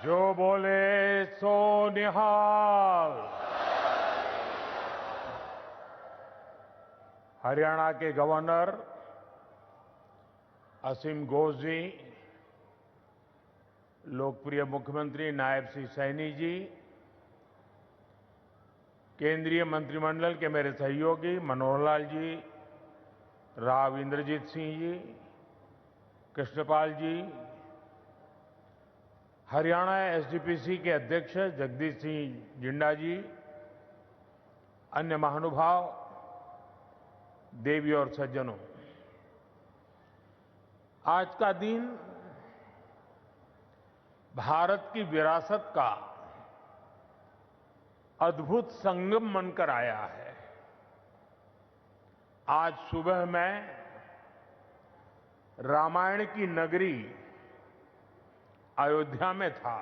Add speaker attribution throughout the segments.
Speaker 1: जो बोले सो निहाल। हरियाणा के गवर्नर असीम घोष जी, लोकप्रिय मुख्यमंत्री नायब सिंह सैनी जी, केंद्रीय मंत्रिमंडल के मेरे सहयोगी मनोहर लाल जी, राव इंद्रजीत सिंह जी, कृष्णपाल जी, हरियाणा एसजीपीसी के अध्यक्ष जगदीश सिंह जिंडा जी, अन्य महानुभाव, देवी और सज्जनों, आज का दिन भारत की विरासत का अद्भुत संगम बनकर आया है। आज सुबह मैं रामायण की नगरी अयोध्या में था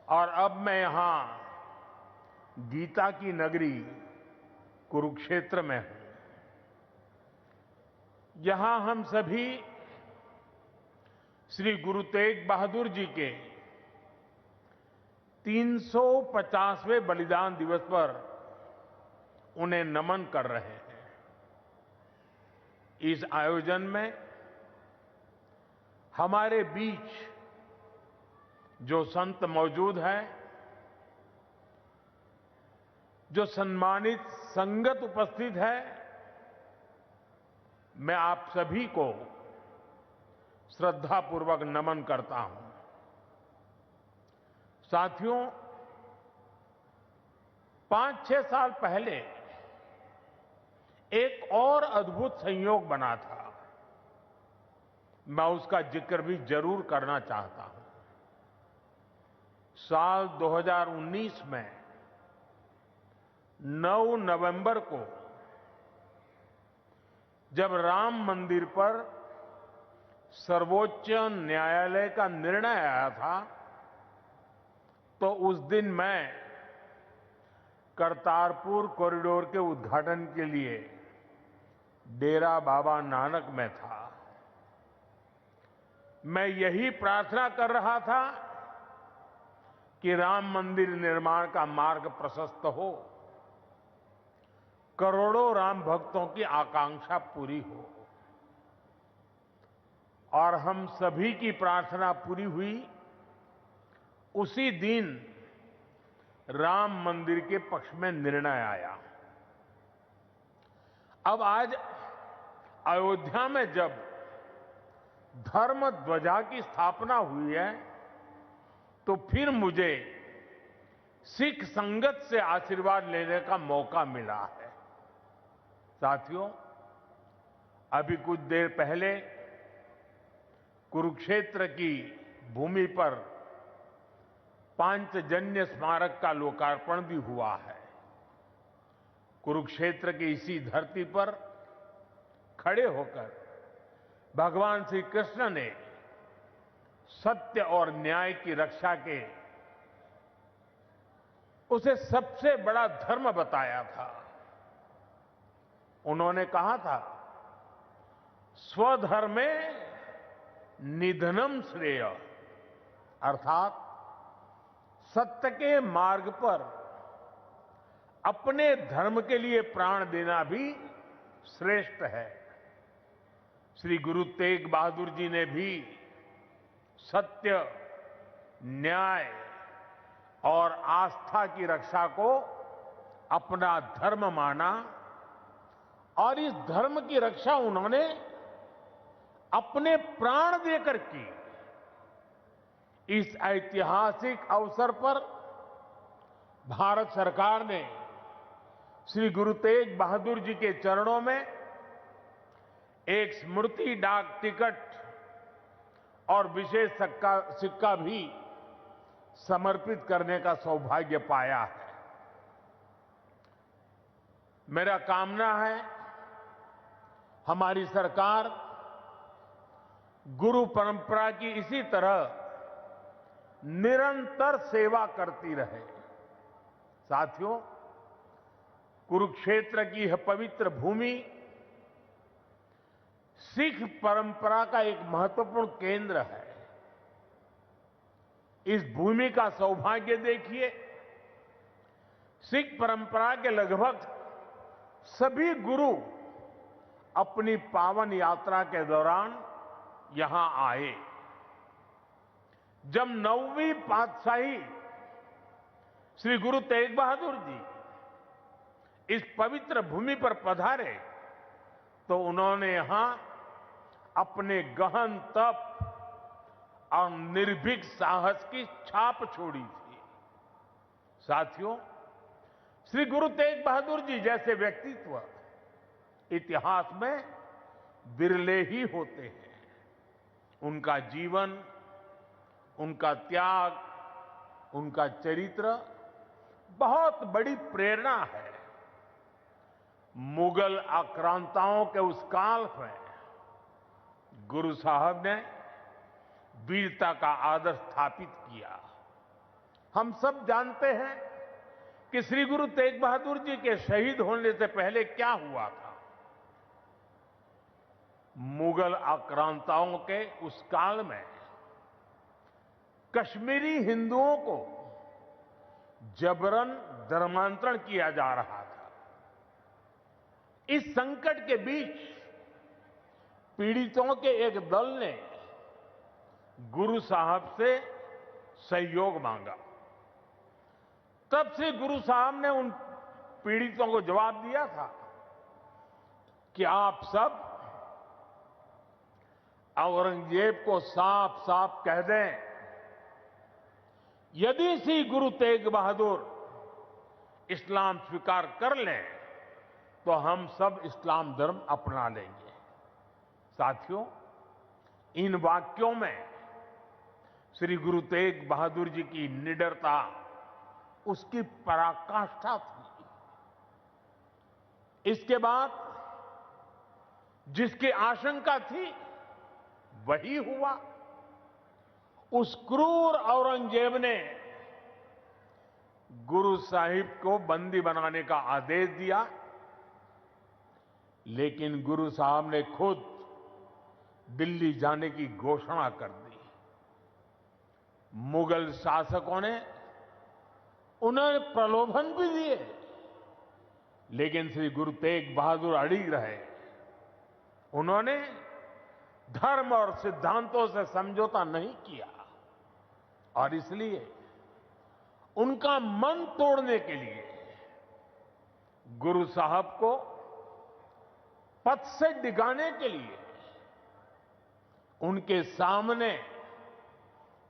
Speaker 1: और अब मैं यहां गीता की नगरी कुरुक्षेत्र में हूं। यहां हम सभी श्री गुरु तेग बहादुर जी के 350वें बलिदान दिवस पर उन्हें नमन कर रहे हैं। इस आयोजन में हमारे बीच जो संत मौजूद हैं, जो सम्मानित संगत उपस्थित है, मैं आप सभी को श्रद्धापूर्वक नमन करता हूं। साथियों, 5-6 साल पहले एक और अद्भुत संयोग बना था। मैं उसका जिक्र भी जरूर करना चाहता हूं। साल 2019 में 9 नवंबर को जब राम मंदिर पर सर्वोच्च न्यायालय का निर्णय आया था, तो उस दिन मैं करतारपुर कॉरिडोर के उद्घाटन के लिए डेरा बाबा नानक में था। मैं यही प्रार्थना कर रहा था कि राम मंदिर निर्माण का मार्ग प्रशस्त हो, करोड़ों राम भक्तों की आकांक्षा पूरी हो। और हम सभी की प्रार्थना पूरी हुई। उसी दिन राम मंदिर के पक्ष में निर्णय आया। अब आज अयोध्या में जब धर्म ध्वजा की स्थापना हुई है, तो फिर मुझे सिख संगत से आशीर्वाद लेने का मौका मिला है। साथियों, अभी कुछ देर पहले कुरुक्षेत्र की भूमि पर पांचजन्य स्मारक का लोकार्पण भी हुआ है। कुरुक्षेत्र की इसी धरती पर खड़े होकर भगवान श्री कृष्ण ने सत्य और न्याय की रक्षा के उसे सबसे बड़ा धर्म बताया था। उन्होंने कहा था, स्वधर्मे निधनम श्रेय, अर्थात सत्य के मार्ग पर अपने धर्म के लिए प्राण देना भी श्रेष्ठ है। श्री गुरु तेग बहादुर जी ने भी सत्य, न्याय और आस्था की रक्षा को अपना धर्म माना और इस धर्म की रक्षा उन्होंने अपने प्राण देकर की। इस ऐतिहासिक अवसर पर भारत सरकार ने श्री गुरु तेग बहादुर जी के चरणों में एक स्मृति डाक टिकट और विशेष सिक्का भी समर्पित करने का सौभाग्य पाया है। मेरा कामना है हमारी सरकार गुरु परंपरा की इसी तरह निरंतर सेवा करती रहे। साथियों, कुरुक्षेत्र की यह पवित्र भूमि सिख परंपरा का एक महत्वपूर्ण केंद्र है। इस भूमि का सौभाग्य देखिए, सिख परंपरा के लगभग सभी गुरु अपनी पावन यात्रा के दौरान यहां आए। जब 9वीं पातशाही श्री गुरु तेग बहादुर जी इस पवित्र भूमि पर पधारे तो उन्होंने यहां अपने गहन तप और निर्भीक साहस की छाप छोड़ी थी। साथियों, श्री गुरु तेग बहादुर जी जैसे व्यक्तित्व इतिहास में विरले ही होते हैं। उनका जीवन, उनका त्याग, उनका चरित्र बहुत बड़ी प्रेरणा है। मुगल आक्रांताओं के उस काल में गुरु साहब ने वीरता का आदर्श स्थापित किया। हम सब जानते हैं कि श्री गुरु तेग बहादुर जी के शहीद होने से पहले क्या हुआ था। मुगल आक्रांताओं के उस काल में कश्मीरी हिंदुओं को जबरन धर्मांतरण किया जा रहा था। इस संकट के बीच पीड़ितों के एक दल ने गुरु साहब से सहयोग मांगा। तब से गुरु साहब ने उन पीड़ितों को जवाब दिया था कि आप सब औरंगजेब को साफ साफ कह दें, यदि श्री गुरु तेग बहादुर इस्लाम स्वीकार कर लें तो हम सब इस्लाम धर्म अपना लेंगे। साथियों, इन वाक्यों में श्री गुरु तेग बहादुर जी की निडरता, उसकी पराकाष्ठा थी। इसके बाद जिसकी आशंका थी वही हुआ। उस क्रूर औरंगजेब ने गुरु साहिब को बंदी बनाने का आदेश दिया, लेकिन गुरु साहब ने खुद दिल्ली जाने की घोषणा कर दी। मुगल शासकों ने उन्हें प्रलोभन भी दिए, लेकिन श्री गुरु तेग बहादुर अड़िग रहे। उन्होंने धर्म और सिद्धांतों से समझौता नहीं किया और इसलिए उनका मन तोड़ने के लिए गुरु साहब को पद से डिगाने के लिए उनके सामने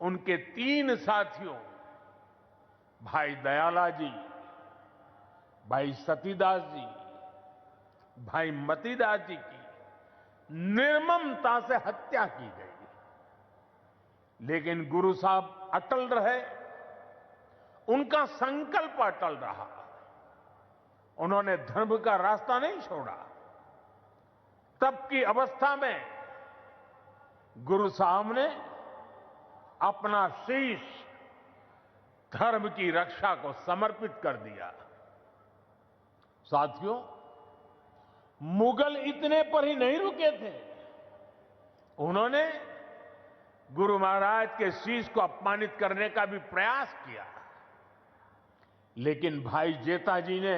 Speaker 1: उनके 3 साथियों भाई दयाला जी, भाई सतीदास जी, भाई मतीदास जी की निर्ममता से हत्या की गई। लेकिन गुरु साहब अटल रहे, उनका संकल्प अटल रहा। उन्होंने धर्म का रास्ता नहीं छोड़ा। तब की अवस्था में गुरु साहब ने अपना शीश धर्म की रक्षा को समर्पित कर दिया। साथियों, मुगल इतने पर ही नहीं रुके थे। उन्होंने गुरु महाराज के शीश को अपमानित करने का भी प्रयास किया, लेकिन भाई जेठा जी ने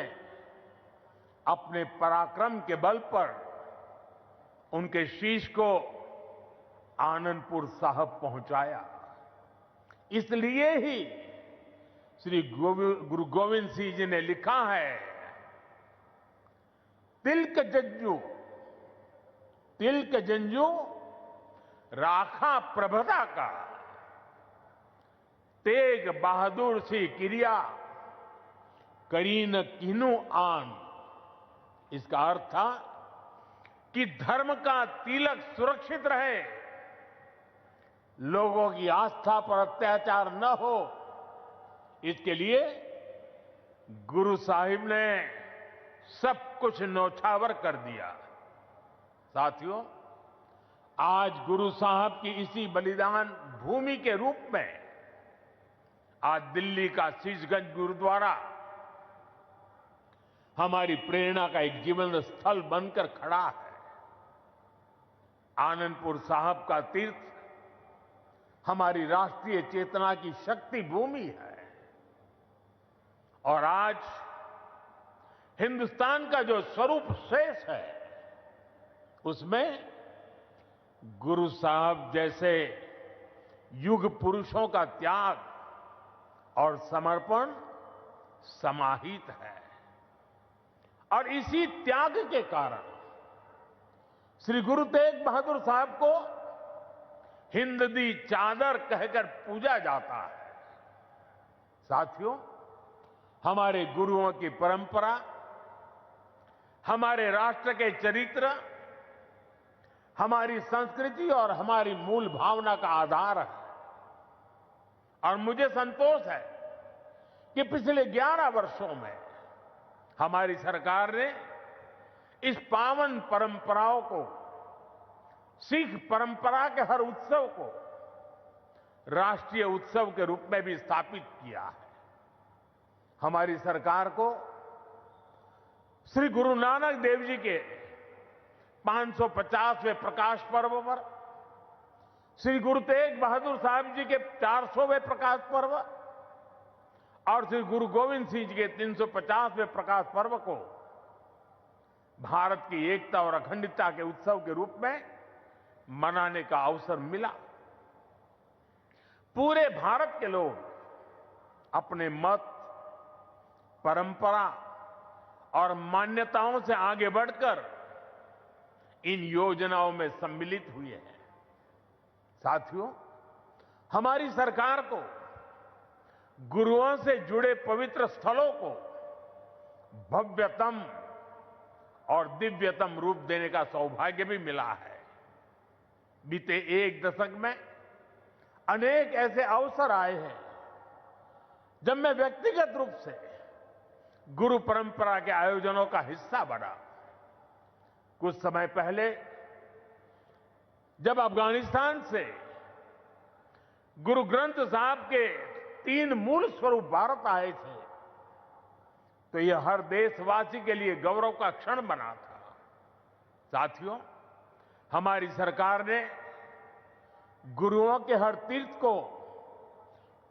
Speaker 1: अपने पराक्रम के बल पर उनके शीश को आनंदपुर साहब पहुंचाया। इसलिए ही श्री गुरु गोविंद सिंह जी ने लिखा है, तिलक जंजू राखा प्रभता का, तेग बहादुर सी क्रिया करीन किन्नु आन। इसका अर्थ था कि धर्म का तिलक सुरक्षित रहे, लोगों की आस्था पर अत्याचार न हो, इसके लिए गुरु साहिब ने सब कुछ न्यौछावर कर दिया। साथियों, आज गुरु साहब की इसी बलिदान भूमि के रूप में आज दिल्ली का शीशगंज गुरुद्वारा हमारी प्रेरणा का एक जीवन स्थल बनकर खड़ा है। आनंदपुर साहब का तीर्थ हमारी राष्ट्रीय चेतना की शक्ति भूमि है। और आज हिंदुस्तान का जो स्वरूप शेष है, उसमें गुरु साहब जैसे युग पुरुषों का त्याग और समर्पण समाहित है। और इसी त्याग के कारण श्री गुरु तेग बहादुर साहब को हिंद दी चादर कहकर पूजा जाता है। साथियों, हमारे गुरुओं की परंपरा हमारे राष्ट्र के चरित्र, हमारी संस्कृति और हमारी मूल भावना का आधार है। और मुझे संतोष है कि पिछले 11 वर्षों में हमारी सरकार ने इस पावन परंपराओं को, सिख परंपरा के हर उत्सव को राष्ट्रीय उत्सव के रूप में भी स्थापित किया है। हमारी सरकार को श्री गुरु नानक देव जी के 550वें प्रकाश पर्व पर, श्री गुरु तेग बहादुर साहब जी के 400वें प्रकाश पर्व और श्री गुरु गोविंद सिंह जी के 350वें प्रकाश पर्व को भारत की एकता और अखंडता के उत्सव के रूप में मनाने का अवसर मिला। पूरे भारत के लोग अपने मत, परंपरा और मान्यताओं से आगे बढ़कर इन योजनाओं में सम्मिलित हुए हैं। साथियों, हमारी सरकार को गुरुओं से जुड़े पवित्र स्थलों को भव्यतम और दिव्यतम रूप देने का सौभाग्य भी मिला है। बीते एक दशक में अनेक ऐसे अवसर आए हैं जब मैं व्यक्तिगत रूप से गुरु परंपरा के आयोजनों का हिस्सा बना। कुछ समय पहले जब अफगानिस्तान से गुरु ग्रंथ साहब के 3 मूल स्वरूप भारत आए थे, तो यह हर देशवासी के लिए गौरव का क्षण बना था। साथियों, हमारी सरकार ने गुरुओं के हर तीर्थ को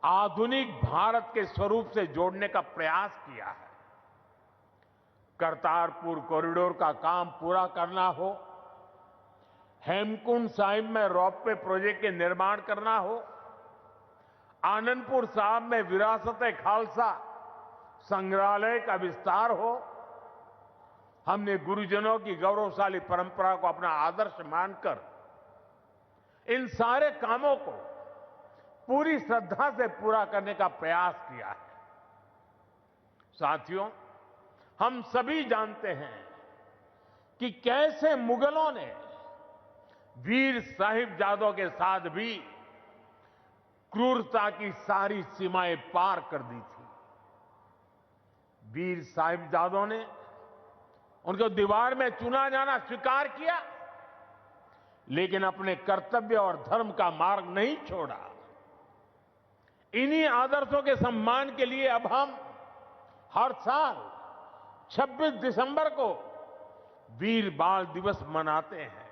Speaker 1: आधुनिक भारत के स्वरूप से जोड़ने का प्रयास किया है। करतारपुर कॉरिडोर का काम पूरा करना हो, हेमकुंड साहिब में रोपवे प्रोजेक्ट के निर्माण करना हो, आनंदपुर साहिब में विरासत-ए-खालसा संग्रहालय का विस्तार हो, हमने गुरुजनों की गौरवशाली परंपरा को अपना आदर्श मानकर इन सारे कामों को पूरी श्रद्धा से पूरा करने का प्रयास किया है। साथियों, हम सभी जानते हैं कि कैसे मुगलों ने वीर साहिबजादों के साथ भी क्रूरता की सारी सीमाएं पार कर दी थी। वीर साहिबजादों ने उनको दीवार में चुना जाना स्वीकार किया, लेकिन अपने कर्तव्य और धर्म का मार्ग नहीं छोड़ा। इन्हीं आदर्शों के सम्मान के लिए अब हम हर साल 26 दिसंबर को वीर बाल दिवस मनाते हैं।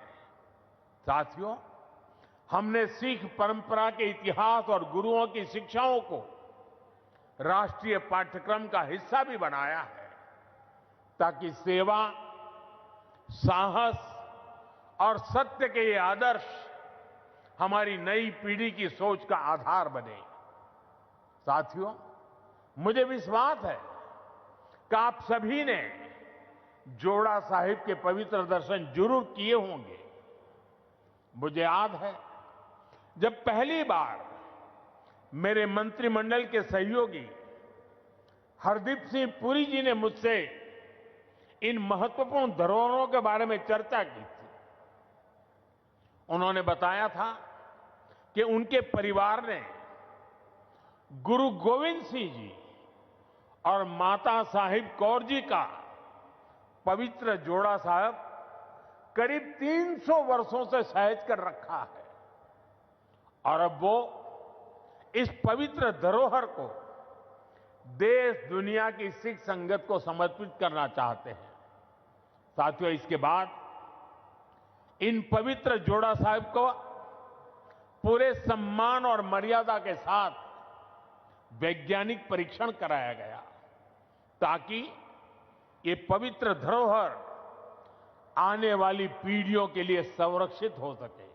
Speaker 1: साथियों, हमने सिख परंपरा के इतिहास और गुरुओं की शिक्षाओं को राष्ट्रीय पाठ्यक्रम का हिस्सा भी बनाया है, ताकि सेवा, साहस और सत्य के ये आदर्श हमारी नई पीढ़ी की सोच का आधार बने। साथियों, मुझे विश्वास है कि आप सभी ने जोड़ा साहिब के पवित्र दर्शन जरूर किए होंगे। मुझे याद है जब पहली बार मेरे मंत्रिमंडल के सहयोगी हरदीप सिंह पुरी जी ने मुझसे इन महत्वपूर्ण धरोहरों के बारे में चर्चा की थी। उन्होंने बताया था कि उनके परिवार ने गुरु गोविंद सिंह जी और माता साहिब कौर जी का पवित्र जोड़ा साहब करीब 300 वर्षों से सहेज कर रखा है, और अब वो इस पवित्र धरोहर को देश दुनिया की सिख संगत को समर्पित करना चाहते हैं। साथियों, इसके बाद इन पवित्र जोड़ा साहिब को पूरे सम्मान और मर्यादा के साथ वैज्ञानिक परीक्षण कराया गया ताकि ये पवित्र धरोहर आने वाली पीढ़ियों के लिए संरक्षित हो सके।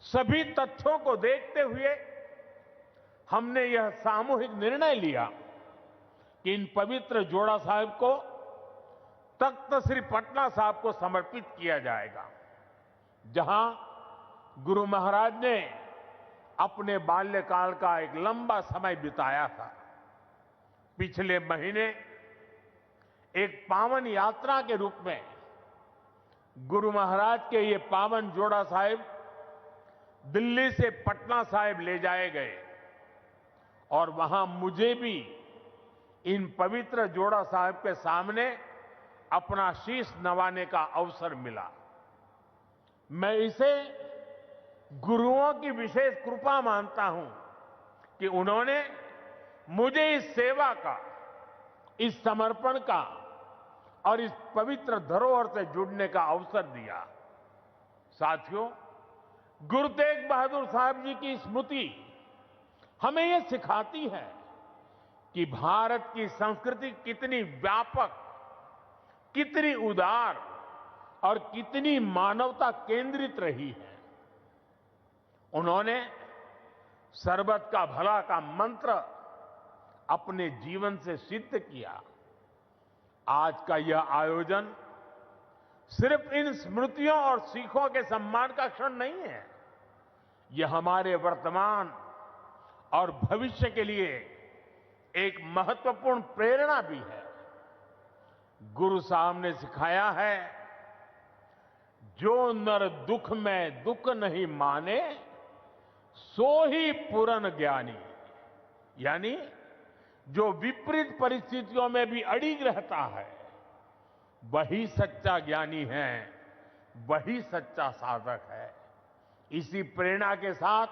Speaker 1: सभी तथ्यों को देखते हुए हमने यह सामूहिक निर्णय लिया कि इन पवित्र जोड़ा साहिब को तख्त श्री पटना साहिब को समर्पित किया जाएगा, जहां गुरु महाराज ने अपने बाल्यकाल का एक लंबा समय बिताया था। पिछले महीने एक पावन यात्रा के रूप में गुरु महाराज के ये पावन जोड़ा साहिब दिल्ली से पटना साहिब ले जाए गए और वहां मुझे भी इन पवित्र जोड़ा साहिब के सामने अपना शीश नवाने का अवसर मिला। मैं इसे गुरुओं की विशेष कृपा मानता हूं कि उन्होंने मुझे इस सेवा का, इस समर्पण का और इस पवित्र धरोहर से जुड़ने का अवसर दिया। साथियों, गुरु तेग बहादुर साहब जी की स्मृति हमें यह सिखाती है कि भारत की संस्कृति कितनी व्यापक, कितनी उदार और कितनी मानवता केंद्रित रही है। उन्होंने सर्वत का भला का मंत्र अपने जीवन से सिद्ध किया। आज का यह आयोजन सिर्फ इन स्मृतियों और सीखों के सम्मान का क्षण नहीं है, यह हमारे वर्तमान और भविष्य के लिए एक महत्वपूर्ण प्रेरणा भी है। गुरु साहब ने सिखाया है, जो नर दुख में दुख नहीं माने सो ही पूर्ण ज्ञानी, यानी जो विपरीत परिस्थितियों में भी अड़िग रहता है वही सच्चा ज्ञानी है, वही सच्चा साधक है। इसी प्रेरणा के साथ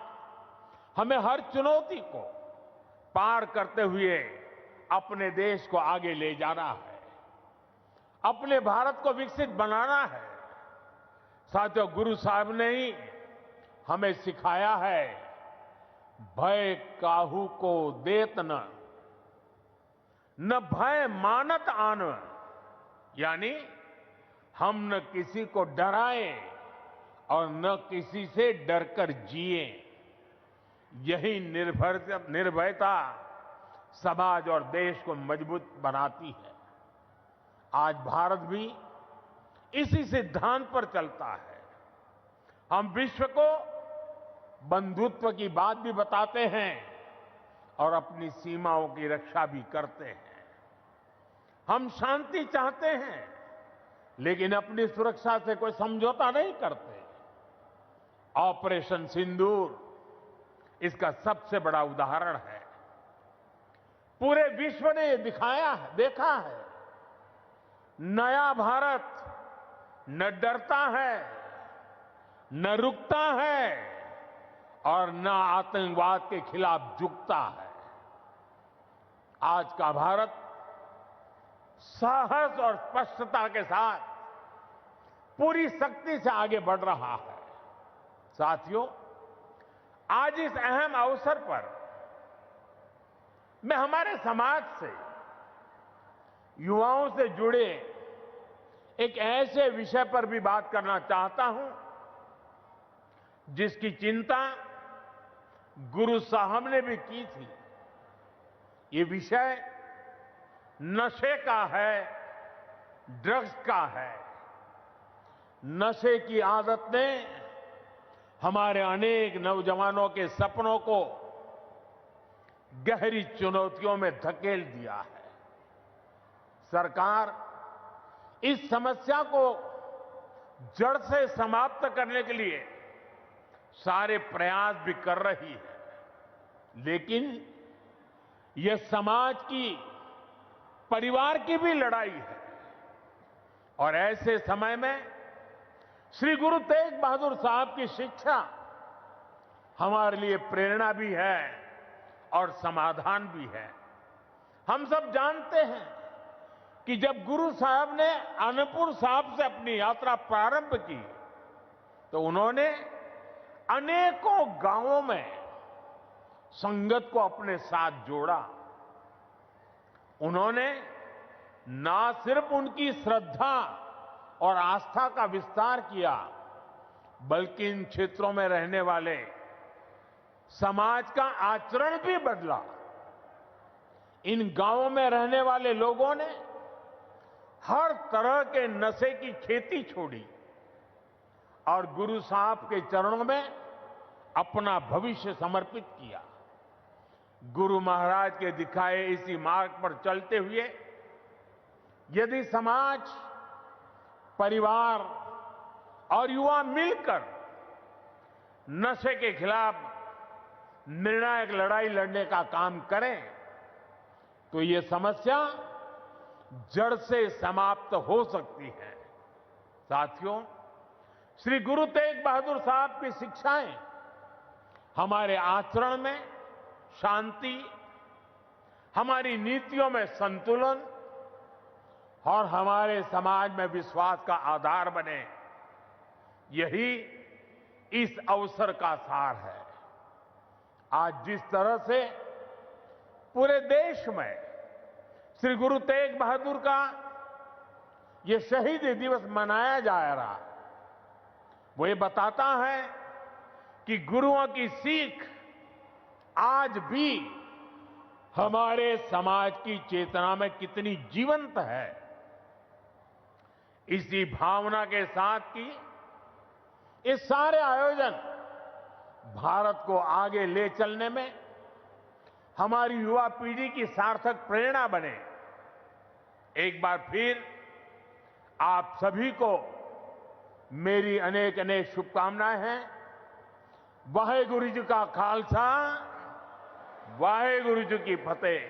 Speaker 1: हमें हर चुनौती को पार करते हुए अपने देश को आगे ले जाना है, अपने भारत को विकसित बनाना है। साथियों, गुरु साहब ने ही हमें सिखाया है, भय काहू को देत न भय मानत आन, यानी हम न किसी को डराएं और न किसी से डरकर जिए। यही निर्भयता समाज और देश को मजबूत बनाती है। आज भारत भी इसी सिद्धांत पर चलता है। हम विश्व को बंधुत्व की बात भी बताते हैं और अपनी सीमाओं की रक्षा भी करते हैं। हम शांति चाहते हैं, लेकिन अपनी सुरक्षा से कोई समझौता नहीं करते। ऑपरेशन सिंदूर इसका सबसे बड़ा उदाहरण है। पूरे विश्व ने देखा है, नया भारत न डरता है, न रुकता है और न आतंकवाद के खिलाफ झुकता है। आज का भारत साहस और स्पष्टता के साथ पूरी शक्ति से आगे बढ़ रहा है। साथियों, आज इस अहम अवसर पर मैं हमारे समाज से, युवाओं से जुड़े एक ऐसे विषय पर भी बात करना चाहता हूं जिसकी चिंता गुरु साहब ने भी की थी। ये विषय नशे का है, ड्रग्स का है। नशे की आदत ने हमारे अनेक नौजवानों के सपनों को गहरी चुनौतियों में धकेल दिया है। सरकार इस समस्या को जड़ से समाप्त करने के लिए सारे प्रयास भी कर रही है, लेकिन यह समाज की, परिवार की भी लड़ाई है। और ऐसे समय में श्री गुरु तेग बहादुर साहब की शिक्षा हमारे लिए प्रेरणा भी है और समाधान भी है। हम सब जानते हैं कि जब गुरु साहब ने आनंदपुर साहब से अपनी यात्रा प्रारंभ की तो उन्होंने अनेकों गांवों में संगत को अपने साथ जोड़ा। उन्होंने ना सिर्फ उनकी श्रद्धा और आस्था का विस्तार किया, बल्कि इन क्षेत्रों में रहने वाले समाज का आचरण भी बदला। इन गांवों में रहने वाले लोगों ने हर तरह के नशे की खेती छोड़ी और गुरु साहब के चरणों में अपना भविष्य समर्पित किया। गुरु महाराज के दिखाए इसी मार्ग पर चलते हुए यदि समाज, परिवार और युवा मिलकर नशे के खिलाफ निर्णायक लड़ाई लड़ने का काम करें तो ये समस्या जड़ से समाप्त हो सकती है। साथियों, श्री गुरु तेग बहादुर साहब की शिक्षाएं हमारे आचरण में शांति, हमारी नीतियों में संतुलन और हमारे समाज में विश्वास का आधार बने, यही इस अवसर का सार है। आज जिस तरह से पूरे देश में श्री गुरु तेग बहादुर का ये शहीदी दिवस मनाया जा रहा है, वो ये बताता है कि गुरुओं की सीख आज भी हमारे समाज की चेतना में कितनी जीवंत है। इसी भावना के साथ की ये सारे आयोजन भारत को आगे ले चलने में हमारी युवा पीढ़ी की सार्थक प्रेरणा बने। एक बार फिर आप सभी को मेरी अनेक अनेक शुभकामनाएं हैं। वाहेगुरु जी का खालसा, वाहेगुरु जी की फतेह।